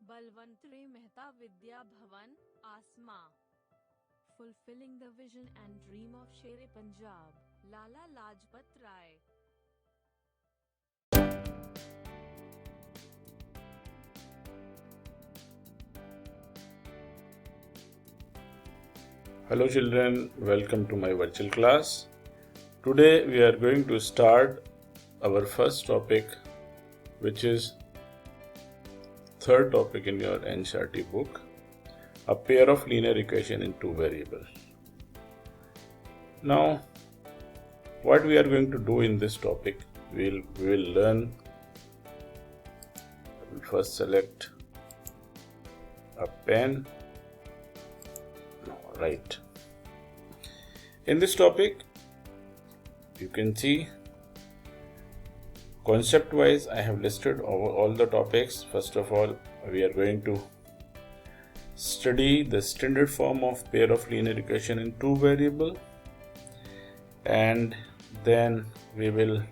Balwantri Mehta Vidya Bhavan, Asma. Fulfilling the vision and dream of Sher-e Punjab, Lala Lajpat Rai. Hello children, welcome to my virtual class. Today we are going to start our first topic, which is third topic in your NCERT book, a pair of linear equation in two variables. Now, what we are going to do in this topic, we will learn. I will first select a pen. Right. In this topic, you can see concept wise I have listed all the topics. First of all, we are going to study the standard form of pair of linear equation in two variable, and then we will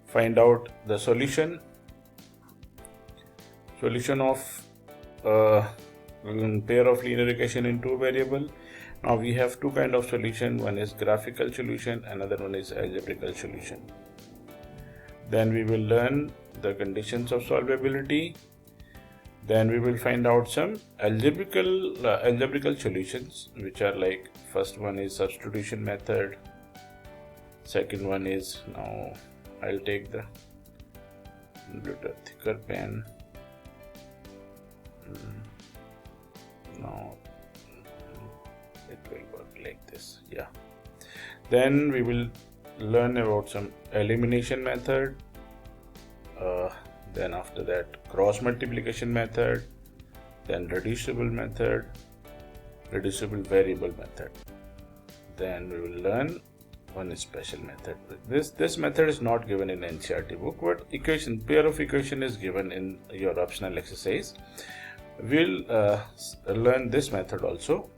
find out the solution of pair of linear equation in two variable. Now we have two kind of solution. One is graphical solution, another one is algebraical solution. Then we will learn the conditions of solvability. Then we will find out some algebraical solutions, which are like, first one is substitution method. Second one is, now I'll take the little thicker pen. Now it will work like this. Yeah. Then we will learn about some elimination method. Then after that, cross multiplication method. Then reducible variable method. Then we will learn one special method. This method is not given in NCERT book, but pair of equation is given in your optional exercise. We'll learn this method also.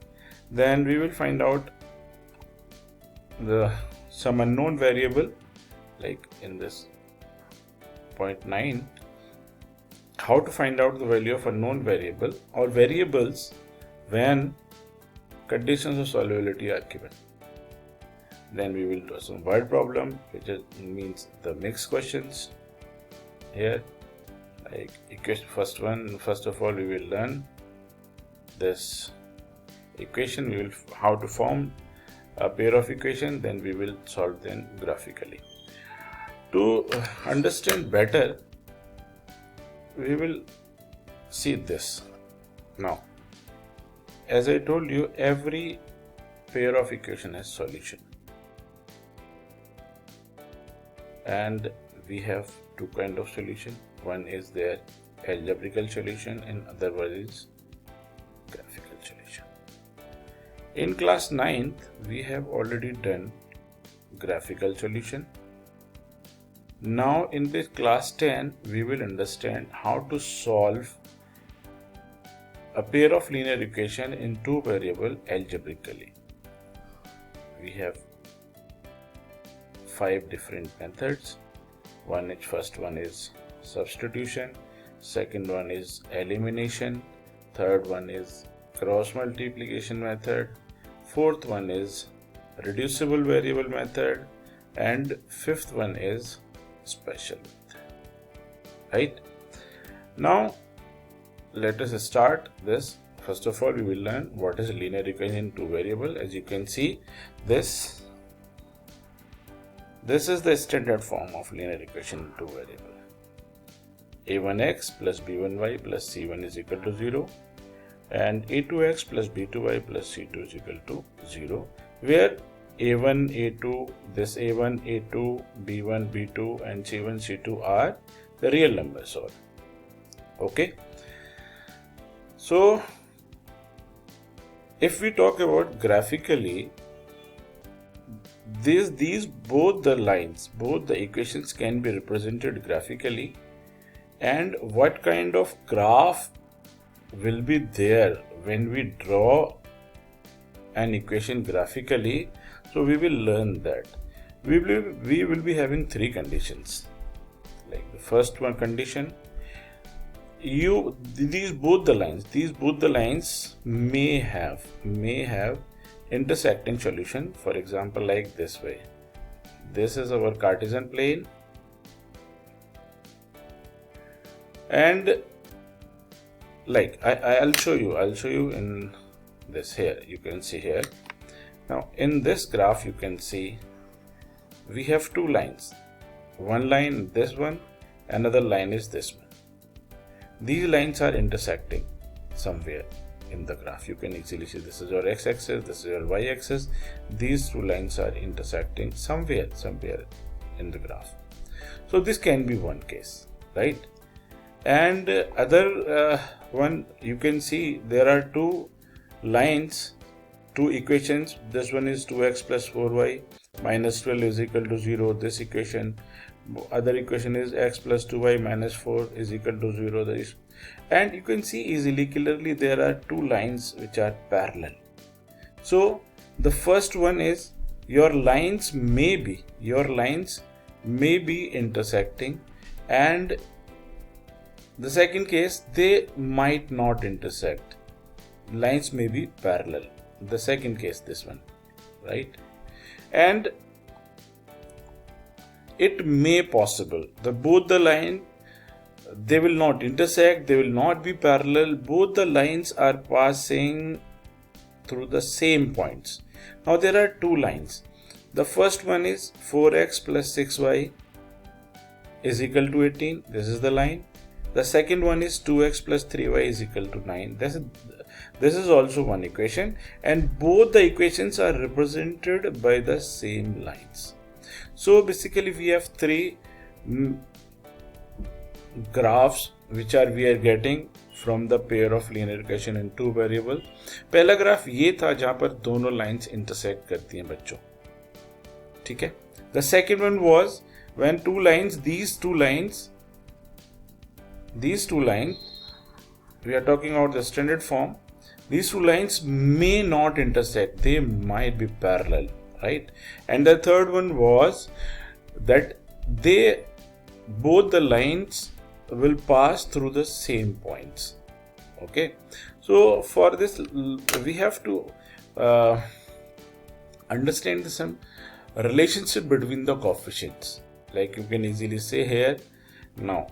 Then we will find out some unknown variable, like in this point 9, how to find out the value of unknown variable or variables when conditions of solvability are given. Then we will do some word problem, which means the mixed questions here. Like equation, first of all we will learn this equation. We will how to form a pair of equation, then we will solve them graphically. To understand better, we will see this. Now, as I told you, every pair of equation has solution, and we have two kind of solution. One is their algebraical solution and other one is graphical solution. In class 9th, we have already done graphical solution. Now in this class 10, we will understand how to solve a pair of linear equation in two variable algebraically. We have 5 different methods. First one is substitution, second one is elimination, third one is cross multiplication method, fourth one is reducible variable method, and fifth one is special method. Right? Now let us start this. First of all, we will learn what is linear equation in two variable. As you can see, this is the standard form of linear equation in two variable. a1x plus b1y plus c1 is equal to 0, and a2x plus b2y plus c2 is equal to 0, where a1, a2, this a1, a2, b1, b2 and c1, c2 are the real numbers. Okay. So if we talk about graphically, these both the equations can be represented graphically, and what kind of graph will be there when we draw an equation graphically. So we will learn that. We will be having 3 conditions. Like the first one condition, these both the lines may have intersecting solution. For example, like this way, this is our Cartesian plane, and like I'll show you in this. Here you can see here. Now in this graph you can see we have two lines, one line this one, another line is this one. These lines are intersecting somewhere in the graph. You can easily see this is your x-axis, this is your y-axis. These two lines are intersecting somewhere in the graph. So this can be one case, right? And other one, you can see there are two lines, two equations. This one is 2x plus 4y minus 12 is equal to 0. This equation, other equation is x plus 2y minus 4 is equal to 0. And you can see easily, clearly there are two lines which are parallel. So the first one is your lines may be intersecting, and the second case, they might not intersect. Lines may be parallel. The second case, this one, right? And it may possible both the line, they will not intersect, they will not be parallel. Both the lines are passing through the same points. Now there are two lines. The first one is 4x plus 6y is equal to 18. This is the line. The second one is 2x plus 3y is equal to 9. This is also one equation, and both the equations are represented by the same lines. So basically we have three graphs which we are getting from the pair of linear equation in two variable. पहला graph ये था जहां पर दोनों lines intersect करती हैं बच्चों, ठीक है. The second one was when these two lines, we are talking about the standard form. These two lines may not intersect, they might be parallel, right? And the third one was that both the lines will pass through the same points. Okay, so for this we have to understand some relationship between the coefficients. Like you can easily say here, now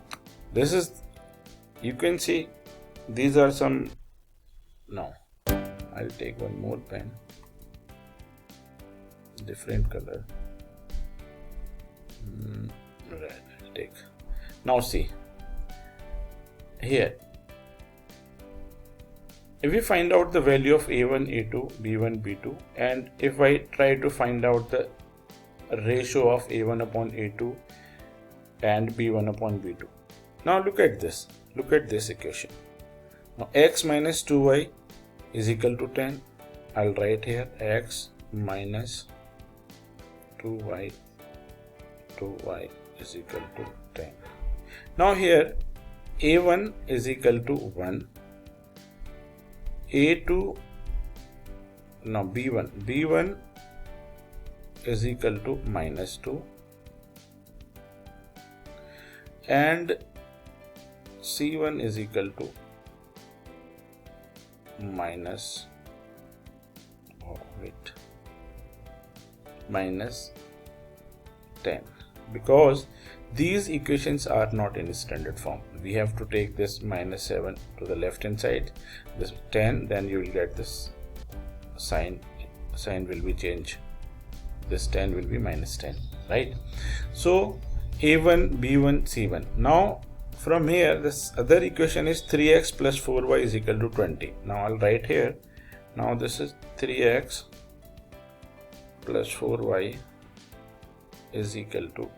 this is, you can see these are some. Now I'll take one more pen, different color, red. I'll take. Now see here, if we find out the value of a1, a2, b1, b2, and if I try to find out the ratio of a1 upon a2 and b1 upon b2. Now look at this equation. Now x minus 2y is equal to 10. I'll write here x minus 2y is equal to 10. Now here a1 is equal to 1, a2, now b1 is equal to minus 2, and c1 is equal to minus minus 10, because these equations are not in standard form. We have to take this minus 7 to the left hand side, this 10, then you will get this sign will be changed, this 10 will be minus 10, right? So a1, b1, c1. Now from here this other equation is 3x plus 4y is equal to 20. Now I'll write here, now this is 3x plus 4y is equal to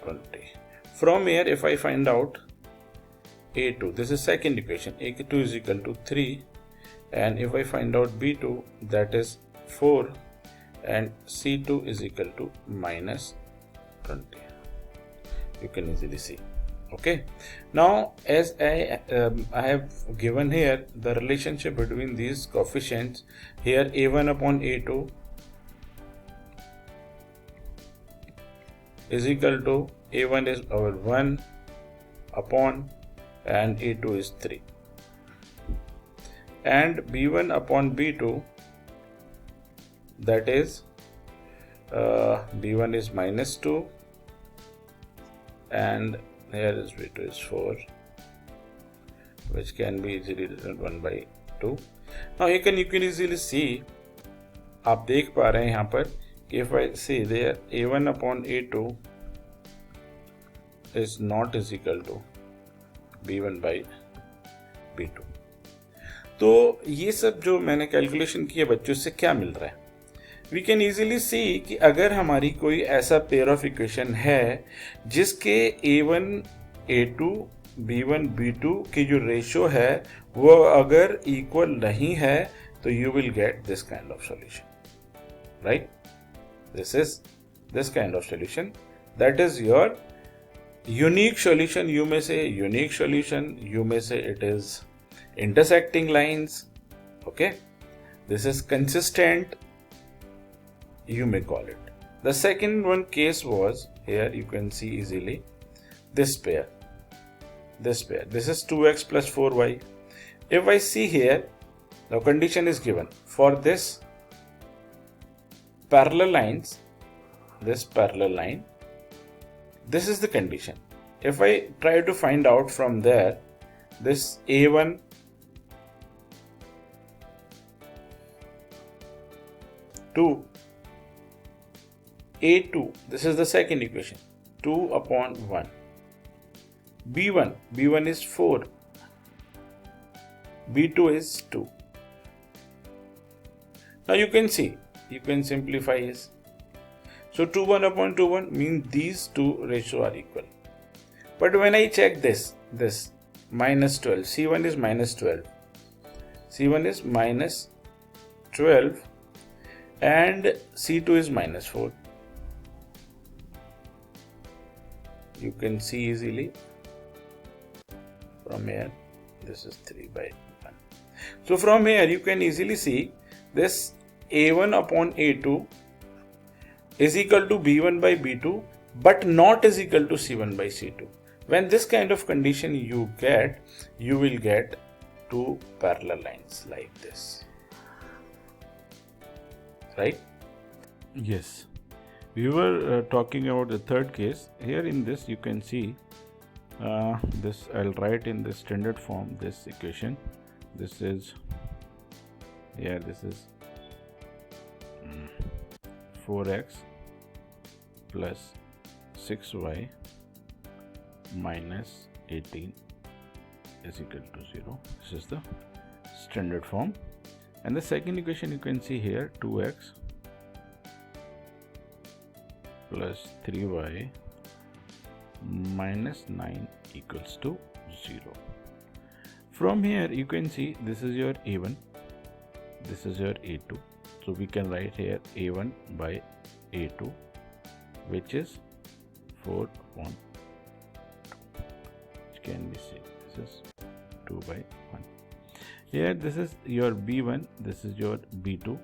20. From here if I find out a2, this is second equation, a2 is equal to 3, and if I find out b2, that is 4, and c2 is equal to minus 20. You can easily see. Okay, now as I have given here the relationship between these coefficients, here a1 upon a2 is equal to, a1 is our 1 upon, and A2 is 3. And B1 upon B2, that is B1 is minus 2 and here is B2 is 4, which can be easily written 1 by 2. Now you can easily see, आप देख पा रहे हैं यहाँ पर कि if I say there A1 upon A2 is not is equal to B1 by B2. तो ये सब जो मैंने कैलकुलेशन किया बच्चों से क्या मिल रहा है, वी कैन इजीली सी कि अगर हमारी कोई ऐसा पेयर ऑफ इक्वेशन है जिसके A1 A2 B1 B2 की जो रेशो है वो अगर इक्वल नहीं है तो you will get this kind of solution, right? This is this kind of solution, that is your unique solution. You may say unique solution, you may say it is intersecting lines, okay? This is consistent, you may call it. The second one case was, here you can see easily, this pair, this is 2x plus 4y. If I see here, the condition is given for this parallel lines, this parallel line, this is the condition. If I try to find out from there, this A1 to A2, this is the second equation, 2 upon 1. B1 is 4, B2 is 2. Now you can see, you can simplify this. So 2 1 upon 2 1 means these two ratios are equal. But when I check this minus 12, C1 is minus 12, C1 is minus 12 and C2 is minus 4. You can see easily from here, this is 3 by 1. So from here you can easily see this A1 upon A2 is equal to B1 by B2 but not is equal to C1 by C2. When this kind of condition you get, you will get two parallel lines like this, right? Yes, we were talking about the third case. Here in this you can see this, I'll write in the standard form this equation. This is, here this is 4x plus 6y minus 18 is equal to 0. This is the standard form. And the second equation you can see here, 2x plus 3y minus 9 equals to 0. From here you can see this is your A1, this is your A2. So we can write here A1 by A2, which is 4 upon 2, which can be seen. This is 2 by 1. Here this is your B1, this is your B2.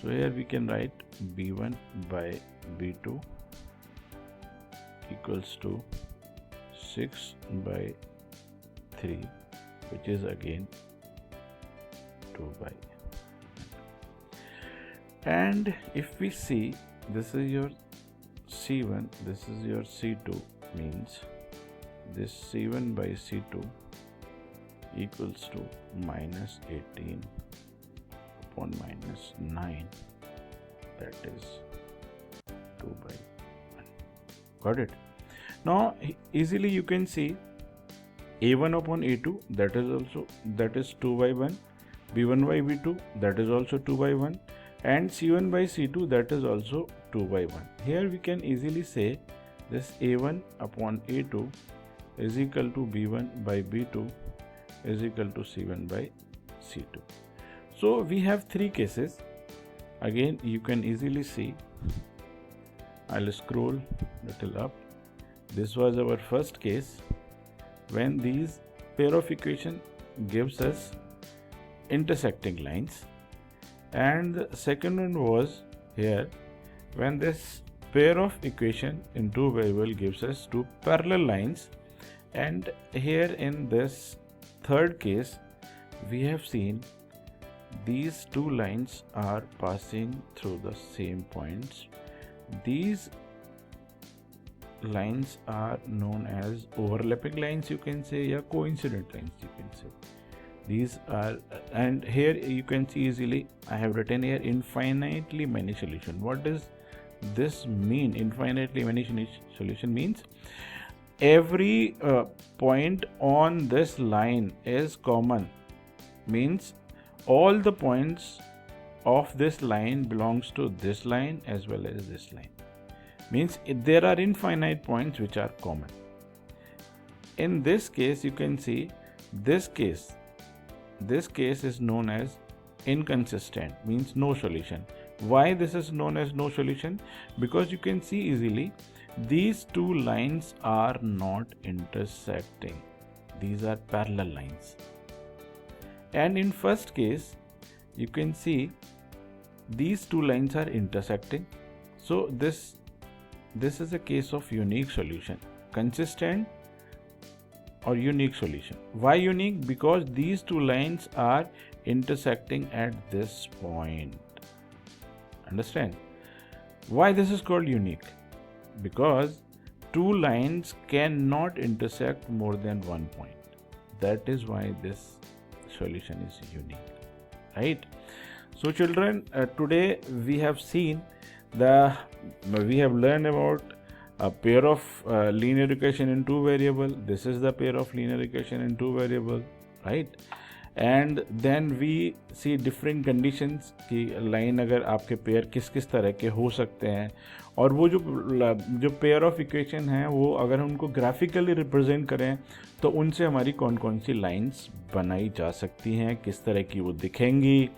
So here we can write B1 by B2 equals to 6 by 3, which is again 2 by 1. And if we see, this is your C1, this is your C2, means this C1 by C2 equals to minus 18 upon minus 9, that is 2 by 1. Got it? Now easily you can see A1 upon A2, that is 2 by 1, B1 by B2, that is also 2 by 1, and C1 by C2, that is also 2 by 1. Here we can easily say this A1 upon A2 is equal to B1 by B2 is equal to C1 by C2. So we have three cases. Again you can easily see, I'll scroll little up. This was our first case when these pair of equation gives us intersecting lines, and the second one was here when this pair of equation in two variable gives us two parallel lines, And here in this third case, we have seen these two lines are passing through the same points. These lines are known as overlapping lines, you can say, or coincident lines, you can say. These are, and here you can see easily I have written here infinitely many solution. What does this mean? Infinitely many solution means every point on this line is common, means all the points of this line belongs to this line as well as this line, means there are infinite points which are common. In this case, you can see this case is known as inconsistent, means no solution. Why this is known as no solution? Because you can see easily these two lines are not intersecting. These are parallel lines. And in first case, you can see these two lines are intersecting. So this is a case of unique solution, consistent or unique solution. Why unique? Because these two lines are intersecting at this point. Understand? Why this is called unique? Because two lines cannot intersect more than one point. That is why this solution is unique, right? So children, today we have learned about a pair of linear equation in two variable. This is the pair of linear equation in two variable, right? And then we see different conditions कि line अगर आपके pair किस किस तरह के हो सकते हैं, और वो जो पेयर ऑफ इक्वेशन हैं वो अगर उनको ग्राफिकली रिप्रेजेंट करें तो उनसे हमारी कौन कौन सी लाइंस बनाई जा सकती हैं, किस तरह की वो दिखेंगी,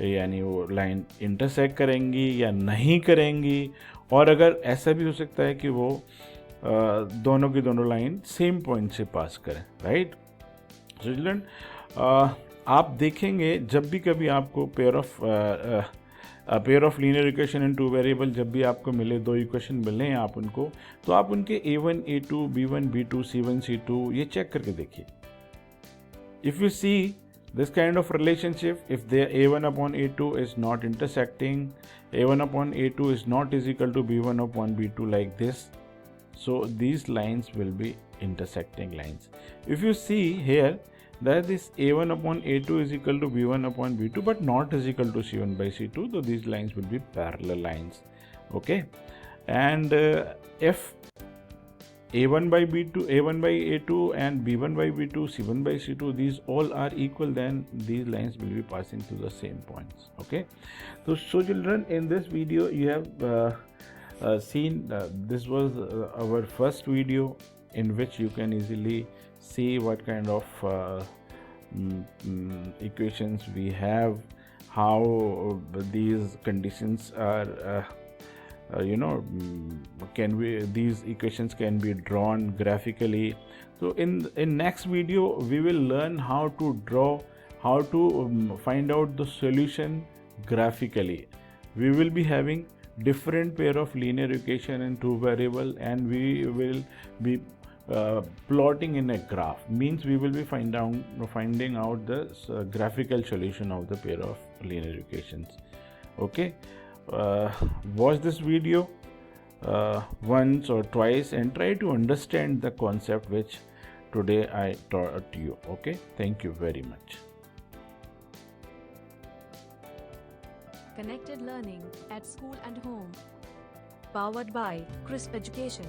यानी वो लाइन इंटरसेक्ट करेंगी या नहीं करेंगी, और अगर ऐसा भी हो सकता है कि वो दोनों की दोनों लाइन सेम पॉइंट से पास करें, राइट? सो चिल्ड्रन, आप देखेंगे जब भी कभी आपको pair of linear equation in two variable जब भी आपको मिले, दो इक्वेशन मिले हैं आप उनको, तो आप उनके a1 a2 b1 b2 c1 c2 ये चेक करके देखिए. If you see this kind of relationship, if the a1 upon a2 is not intersecting, a1 upon a2 is not is equal to b1 upon b2 like this, so these lines will be intersecting lines. If you see here that this a1 upon a2 is equal to b1 upon b2 but not is equal to c1 by c2, so these lines will be parallel lines, okay? And if a1 by b2, a1 by a2 and b1 by b2, c1 by c2, these all are equal, then these lines will be passing through the same points, okay? So children, in this video you have seen this was our first video in which you can easily see what kind of equations we have, how these conditions are these equations can be drawn graphically. So in next video we will learn how to find out the solution graphically. We will be having different pair of linear equation in two variable, and we will be plotting in a graph, means we will be finding out the graphical solution of the pair of linear equations, okay? Watch this video once or twice and try to understand the concept which today I taught you, okay? Thank you very much. Connected learning at school and home. Powered by Crisp Education.